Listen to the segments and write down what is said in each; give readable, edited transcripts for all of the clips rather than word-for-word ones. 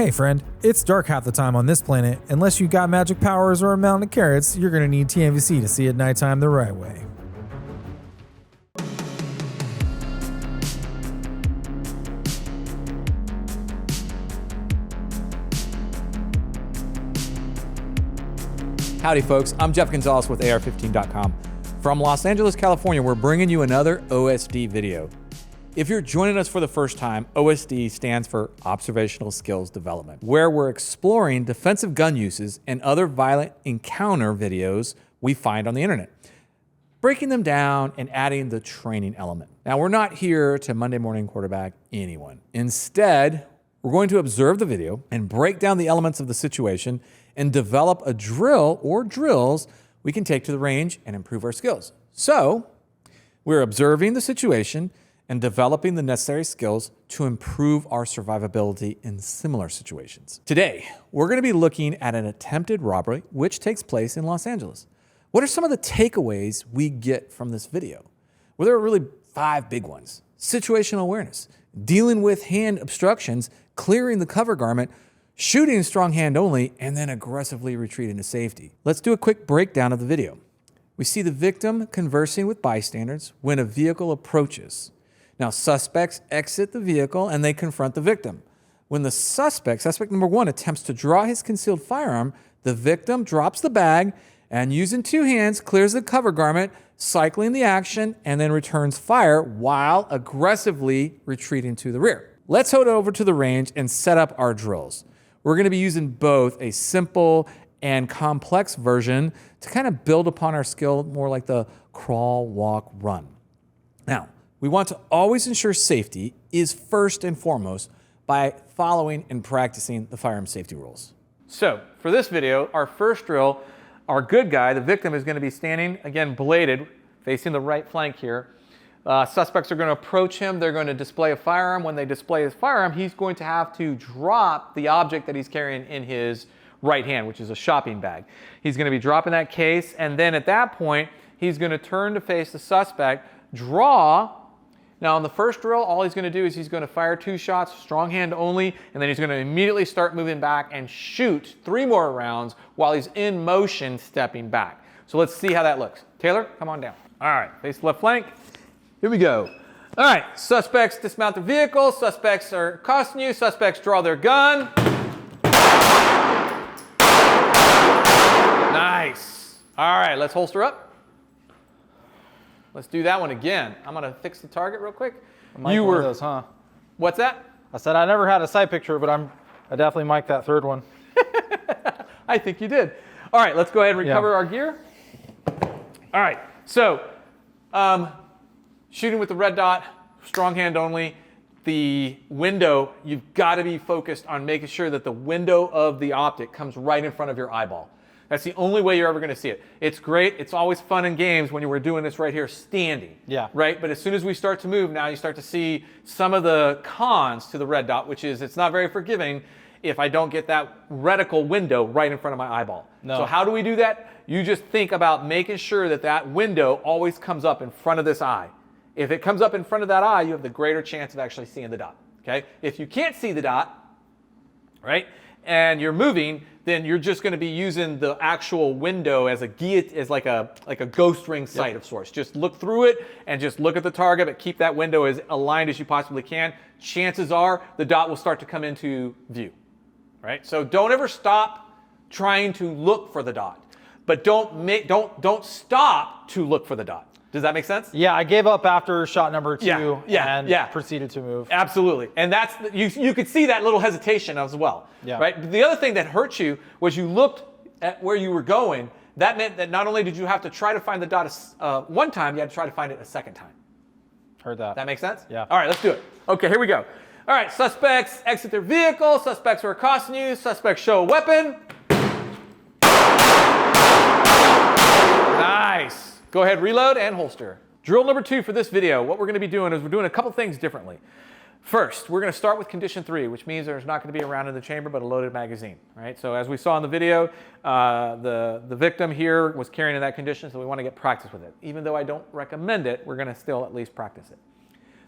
Hey friend, it's dark half the time on this planet. Unless you got magic powers or a mountain of carrots, you're gonna need TNVC to see at nighttime the right way. Howdy folks, I'm Jeff Gonzales with AR15.com. From Los Angeles, California, we're bringing you another O.S.D video. If you're joining us for the first time, O.S.D stands for Observational Skills Development, where we're exploring defensive gun uses and other violent encounter videos we find on the internet, breaking them down and adding the training element. Now, we're not here to Monday morning quarterback anyone. Instead, we're going to observe the video and break down the elements of the situation and develop a drill or drills we can take to the range and improve our skills. So, we're observing the situation and developing the necessary skills to improve our survivability in similar situations. Today, we're going to be looking at an attempted robbery which takes place in Los Angeles. What are some of the takeaways we get from this video? Well, there are really 5 big ones. Situational awareness, dealing with hand obstructions, clearing the cover garment, shooting strong hand only, and then aggressively retreating to safety. Let's do a quick breakdown of the video. We see the victim conversing with bystanders when a vehicle approaches. Now, suspects exit the vehicle and they confront the victim. When the suspect number 1, attempts to draw his concealed firearm, the victim drops the bag and using 2 hands clears the cover garment, cycling the action, and then returns fire while aggressively retreating to the rear. Let's head over to the range and set up our drills. We're going to be using both a simple and complex version to kind of build upon our skill, more like the crawl, walk, run. Now, we want to always ensure safety is first and foremost by following and practicing the firearm safety rules. So for this video, our first drill, our good guy, the victim, is going to be standing, again, bladed, facing the right flank here. Suspects are going to approach him. They're going to display a firearm. When they display his firearm, he's going to have to drop the object that he's carrying in his right hand, which is a shopping bag. He's going to be dropping that case, and then at that point, he's going to turn to face the suspect, draw. Now, on the first drill, all he's going to do is he's going to fire 2 shots, strong hand only, and then he's going to immediately start moving back and shoot 3 more rounds while he's in motion stepping back. So let's see how that looks. Taylor, come on down. All right, face the left flank. Here we go. All right, suspects dismount their vehicle. Suspects are accosting you. Suspects draw their gun. Nice. All right, let's holster up. Let's do that one again. I'm going to fix the target real quick. You were those, huh? What's that? I said I never had a sight picture, but I definitely mic'd that 3rd one. I think you did. All right, let's go ahead and recover our gear. All right, so shooting with the red dot, strong hand only. The window, you've got to be focused on making sure that the window of the optic comes right in front of your eyeball. That's the only way you're ever going to see it. It's great. It's always fun in games when you were doing this right here standing. Yeah. Right? But as soon as we start to move, now you start to see some of the cons to the red dot, which is it's not very forgiving if I don't get that reticle window right in front of my eyeball. No. So how do we do that? You just think about making sure that that window always comes up in front of this eye. If it comes up in front of that eye, you have the greater chance of actually seeing the dot. Okay? If you can't see the dot, right, and you're moving, then you're just going to be using the actual window as like a ghost ring sight of sorts. Just look through it and just look at the target, but keep that window as aligned as you possibly can. Chances are the dot will start to come into view, right? So don't ever stop trying to look for the dot, but don't stop to look for the dot. Does that make sense? Yeah, I gave up after shot number 2 and proceeded to move. Absolutely. And that's you could see that little hesitation as well. Yeah. Right? The other thing that hurt you was you looked at where you were going. That meant that not only did you have to try to find the dot one time, you had to try to find it a second time. Heard that. That makes sense? Yeah. All right, let's do it. Okay, here we go. All right, suspects exit their vehicle. Suspects are accosting you. Suspects show a weapon. Nice. Go ahead, reload and holster. Drill number 2 for this video, what we're going to be doing is we're doing a couple things differently. First, we're going to start with condition 3, which means there's not going to be a round in the chamber, but a loaded magazine. Right? So as we saw in the video, the victim here was carrying in that condition, so we want to get practice with it. Even though I don't recommend it, we're going to still at least practice it.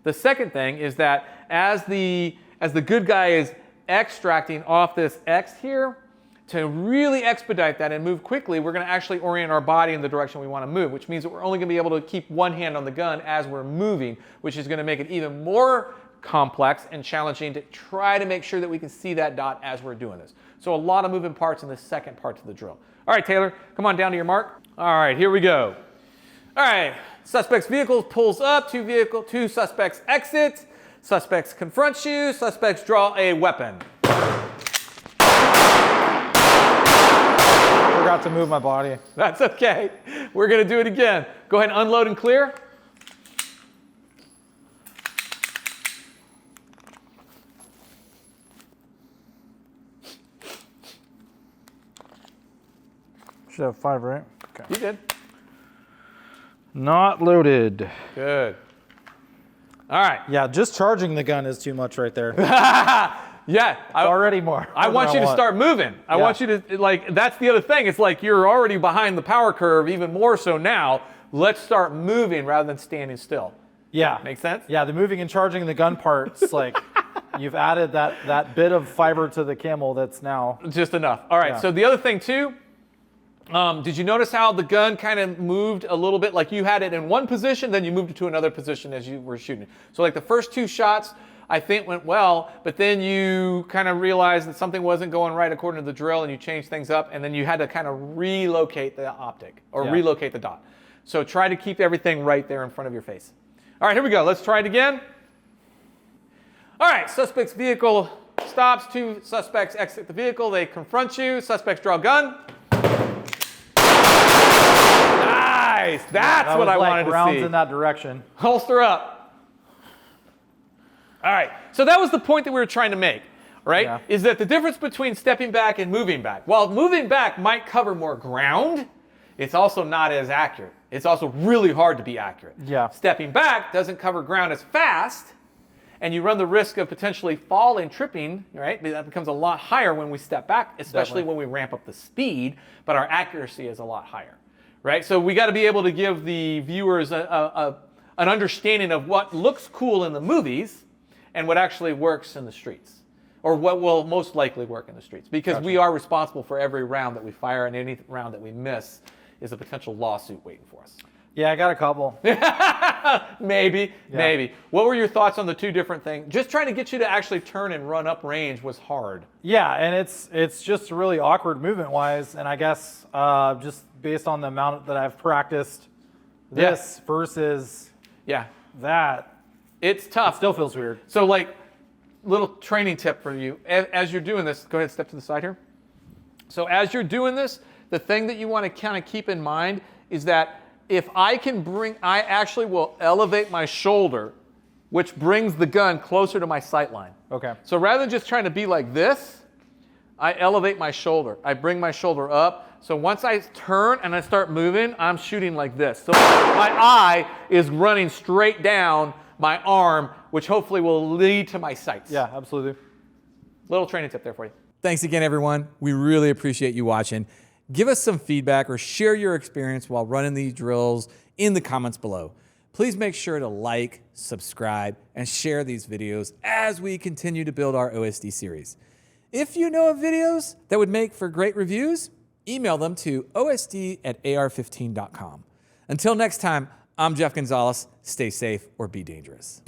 The second thing is that as the good guy is extracting off this X here. To really expedite that and move quickly, we're going to actually orient our body in the direction we want to move, which means that we're only going to be able to keep one hand on the gun as we're moving, which is going to make it even more complex and challenging to try to make sure that we can see that dot as we're doing this. So a lot of moving parts in the second part of the drill. All right, Taylor, come on down to your mark. All right, here we go. All right, suspect's vehicle pulls up, two suspects exit, suspects confront you, suspects draw a weapon. Forgot to move my body. That's okay. We're going to do it again. Go ahead and unload and clear. Should have 5, right? Okay. You did. Not loaded. Good. All right. Yeah, just charging the gun is too much right there. Yeah. Already more. I want you to start moving. I want you to, like, that's the other thing. It's like you're already behind the power curve, even more so now. Let's start moving rather than standing still. Yeah. Make sense? Yeah, the moving and charging the gun parts, like, you've added that bit of fiber to the camel that's now. Just enough. All right, so the other thing too, did you notice how the gun kind of moved a little bit? Like you had it in one position, then you moved it to another position as you were shooting. So like the first 2 shots, I think went well, but then you kind of realized that something wasn't going right according to the drill and you changed things up and then you had to kind of relocate the optic or relocate the dot. So try to keep everything right there in front of your face. All right, here we go. Let's try it again. All right, suspect's vehicle stops. 2 suspects exit the vehicle. They confront you. Suspects draw a gun. Nice. That's what I wanted to see. Rounds in that direction. Holster up. All right, so that was the point that we were trying to make, right? Yeah. Is that the difference between stepping back and moving back. While moving back might cover more ground, it's also not as accurate. It's also really hard to be accurate. Yeah. Stepping back doesn't cover ground as fast, and you run the risk of potentially falling, tripping, right? That becomes a lot higher when we step back, especially when we ramp up the speed, but our accuracy is a lot higher, right? So we got to be able to give the viewers an understanding of what looks cool in the movies and what actually works in the streets, or what will most likely work in the streets, because we are responsible for every round that we fire, and any round that we miss is a potential lawsuit waiting for us. Yeah, I got a couple. Maybe. What were your thoughts on the 2 different things? Just trying to get you to actually turn and run up range was hard. Yeah, and it's just really awkward movement-wise, and I guess just based on the amount that I've practiced this versus that, it's tough. it still feels weird. So like, little training tip for you. As you're doing this, go ahead, step to the side here. So as you're doing this, the thing that you want to kind of keep in mind is that if I actually will elevate my shoulder, which brings the gun closer to my sight line. Okay. So rather than just trying to be like this, I elevate my shoulder. I bring my shoulder up. So once I turn and I start moving, I'm shooting like this. So my eye is running straight down my arm, which hopefully will lead to my sights. Yeah, absolutely. Little training tip there for you. Thanks again, everyone. We really appreciate you watching. Give us some feedback or share your experience while running these drills in the comments below. Please make sure to like, subscribe, and share these videos as we continue to build our O.S.D. series. If you know of videos that would make for great reviews, email them to osd@ar15.com. Until next time, I'm Jeff Gonzales. Stay safe or be dangerous.